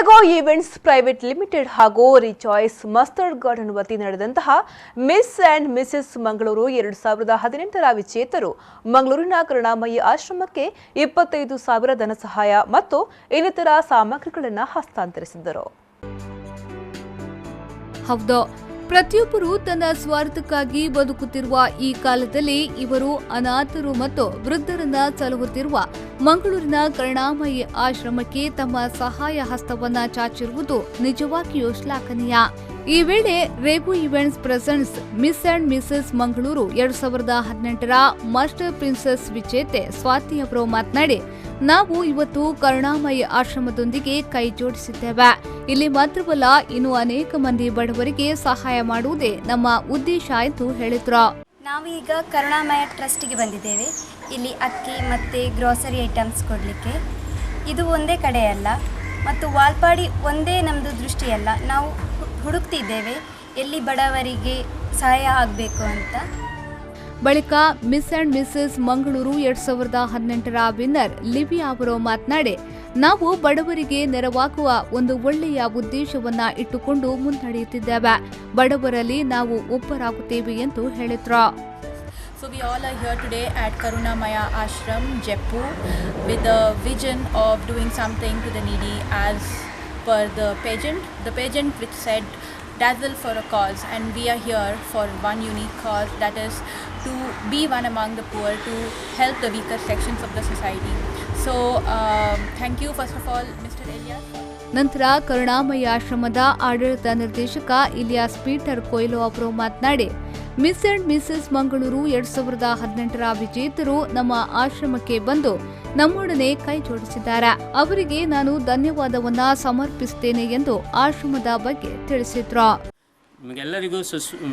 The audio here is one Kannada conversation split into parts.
ರೆಗೋ ಈವೆಂಟ್ಸ್ ಪ್ರೈವೇಟ್ ಲಿಮಿಟೆಡ್ ಹಾಗೂ ರಿಚಾಯ್ಸ್ ಮಸ್ಟರ್ಡ್ ಗಾರ್ಡನ್ ವತಿ ನಡೆದಂತಹ ಮಿಸ್ ಅಂಡ್ ಮಿಸೆಸ್ ಮಂಗಳೂರು 2018ರ ವಿಜೇತರು ಮಂಗಳೂರಿನ ಕರುಣಾಮಯಿ ಆಶ್ರಮಕ್ಕೆ 25,000 ಧನ ಸಹಾಯ ಮತ್ತು ಇನ್ನಿತರ ಸಾಮಗ್ರಿಗಳನ್ನು ಹಸ್ತಾಂತರಿಸಿದರು. ಹೌದು, ಪ್ರತಿಯೊಬ್ಬರು ತನ್ನ ಸ್ವಾರ್ಥಕ್ಕಾಗಿ ಬದುಕುತ್ತಿರುವ ಈ ಕಾಲದಲ್ಲಿ ಇವರು ಅನಾಥರು ಮತ್ತು ವೃದ್ಧರನ್ನ ಸಲಹುತ್ತಿರುವ ಮಂಗಳೂರಿನ ಕರುಣಾಮಯಿ ಆಶ್ರಮಕ್ಕೆ ತಮ್ಮ ಸಹಾಯ ಹಸ್ತವನ್ನ ಚಾಚಿರುವುದು ನಿಜವಾಗಿಯೂ ಶ್ಲಾಘನೀಯ. ಈ ವೇಳೆ Rego events presents Miss and Mrs Mangaluru 2018ರ ಮಾಸ್ಟರ್ ಪ್ರಿನ್ಸೆಸ್ ವಿಜೇತೆ ಸ್ವಾತಿ ಅವರು ಮಾತನಾಡಿ, ನಾವು ಇವತ್ತು ಕರುಣಾಮಯಿ ಆಶ್ರಮದೊಂದಿಗೆ ಕೈ ಜೋಡಿಸಿದ್ದೇವೆ. ಇಲ್ಲಿ ಮಾತ್ರವಲ್ಲ, ಇನ್ನು ಅನೇಕ ಮಂದಿ ಬಡವರಿಗೆ ಸಹಾಯ ಮಾಡುವುದೇ ನಮ್ಮ ಉದ್ದೇಶ ಎಂದು ಹೇಳಿದ್ರು. ನಾವೀಗ ಕರುಣಾಮಯ ಟ್ರಸ್ಟಿಗೆ ಬಂದಿದ್ದೇವೆ. ಇಲ್ಲಿ ಅಕ್ಕಿ ಮತ್ತು ಗ್ರೋಸರಿ ಐಟಮ್ಸ್ ಕೊಡಲಿಕ್ಕೆ. ಇದು ಒಂದೇ ಕಡೆಯಲ್ಲ ಮತ್ತು ವಾಲ್ಪಾಡಿ ಒಂದೇ ನಮ್ಮದು ದೃಷ್ಟಿಯಲ್ಲ. ನಾವು ಹುಡುಕ್ತಿದ್ದೇವೆ ಎಲ್ಲಿ ಬಡವರಿಗೆ ಸಹಾಯ ಆಗಬೇಕು ಅಂತ. ಬಳಿಕ ಮಿಸ್ ಅಂಡ್ ಮಿಸೆಸ್ ಮಂಗಳೂರು 2018ರ ವಿನ್ನರ್ ಲಿವಿಯಾ ಅವರು ಮಾತನಾಡಿ, ನಾವು ಬಡವರಿಗೆ ನೆರವಾಗುವ ಒಂದು ಒಳ್ಳೆಯ ಉದ್ದೇಶವನ್ನ ಇಟ್ಟುಕೊಂಡು ಮುನ್ನಡೆಯುತ್ತಿದ್ದೇವೆ. ಬಡವರಲ್ಲಿ ನಾವು ಒಬ್ಬರಾಗುತ್ತೇವೆ ಎಂದು ಹೇಳಿದ್ರು. So we all are here today at Karunamaya Ashram, Jaipur, with the vision of doing something to the needy as per the pageant which said dazzle for a cause, and we are here for one unique cause, that is to be one among the poor, to help the weaker sections of the society. So thank you first of all Mr. Elias. ನಂತರ ಕರುಣಾಮಯಿ ಆಶ್ರಮದ ಆಡಳಿತ ನಿರ್ದೇಶಕ ಇಲಿಯಾಸ್ ಪೀಟರ್ ಕೊಯ್ಲೋ ಅವರು ಮಾತನಾಡಿ, ಮಿಸ್ ಅಂಡ್ ಮಿಸೆಸ್ ಮಂಗಳೂರು 2018ರ ವಿಜೇತರು ನಮ್ಮ ಆಶ್ರಮಕ್ಕೆ ಬಂದು ನಮ್ಮೊಡನೆ ಕೈ ಜೋಡಿಸಿದ್ದಾರೆ. ಅವರಿಗೆ ನಾನು ಧನ್ಯವಾದವನ್ನ ಸಮರ್ಪಿಸುತ್ತೇನೆ ಎಂದು ಆಶ್ರಮದ ಬಗ್ಗೆ ತಿಳಿಸಿದ್ರು. ನಿಮಗೆಲ್ಲರಿಗೂ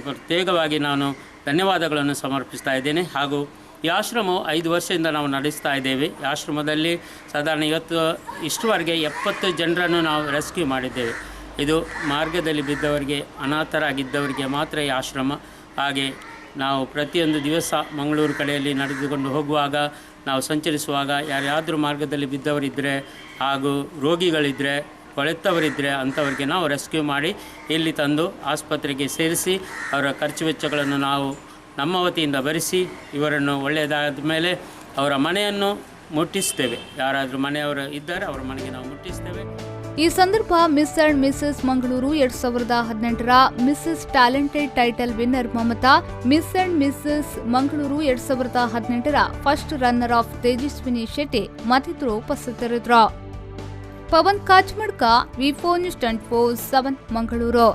ಪ್ರತ್ಯೇಕವಾಗಿ ನಾನು ಧನ್ಯವಾದಗಳನ್ನು ಸಮರ್ಪಿಸ್ತಾ ಇದ್ದೇನೆ. ಹಾಗೂ ಈ ಆಶ್ರಮವು 5 ವರ್ಷದಿಂದ ನಾವು ನಡೆಸ್ತಾ ಇದ್ದೇವೆ. ಈ ಆಶ್ರಮದಲ್ಲಿ ಸಾಧಾರಣ ಇಷ್ಟುವರೆಗೆ 70 ಜನರನ್ನು ನಾವು ರೆಸ್ಕ್ಯೂ ಮಾಡಿದ್ದೇವೆ. ಇದು ಮಾರ್ಗದಲ್ಲಿ ಬಿದ್ದವರಿಗೆ, ಅನಾಥರಾಗಿದ್ದವರಿಗೆ ಮಾತ್ರ ಈ ಆಶ್ರಮ. ಹಾಗೆ ನಾವು ಪ್ರತಿಯೊಂದು ದಿವಸ ಮಂಗಳೂರು ಕಡೆಯಲ್ಲಿ ನಡೆದುಕೊಂಡು ಹೋಗುವಾಗ, ನಾವು ಸಂಚರಿಸುವಾಗ ಯಾರಾದರೂ ಮಾರ್ಗದಲ್ಲಿ ಬಿದ್ದವರಿದ್ದರೆ ಹಾಗೂ ರೋಗಿಗಳಿದ್ದರೆ, ಕೊಳೆತವರಿದ್ದರೆ ಅಂಥವರಿಗೆ ನಾವು ರೆಸ್ಕ್ಯೂ ಮಾಡಿ ಇಲ್ಲಿ ತಂದು ಆಸ್ಪತ್ರೆಗೆ ಸೇರಿಸಿ ಅವರ ಖರ್ಚು ವೆಚ್ಚಗಳನ್ನು ನಾವು ನಮ್ಮ ವತಿಯಿಂದ ಭರಿಸಿ ಇವರನ್ನು ಒಳ್ಳೆಯದಾದ ಮೇಲೆ ಅವರ ಮನೆಯನ್ನು ಮುಟ್ಟಿಸ್ತೇವೆ. ಯಾರಾದರೂ ಮನೆಯವರು ಇದ್ದರೆ ಅವರ ಮನೆಗೆ ನಾವು ಮುಟ್ಟಿಸ್ತೇವೆ. ಈ ಸಂದರ್ಭ ಮಿಸ್ ಅಂಡ್ ಮಿಸೆಸ್ ಮಂಗಳೂರು 2018ರ Mrs talented title winner Mamata, Miss and Mrs Mangaluru 2018ರ first runner up Tejaswini Shetty ಮತ್ತಿತರರು ಉಪಸ್ಥಿತರಿದ್ದರು. ಪವನ್ ಕಾಚ್ಮಡ್ಕ, ವಿ4 ನ್ಯೂಸ್ 24/7 ಮಂಗಳೂರು.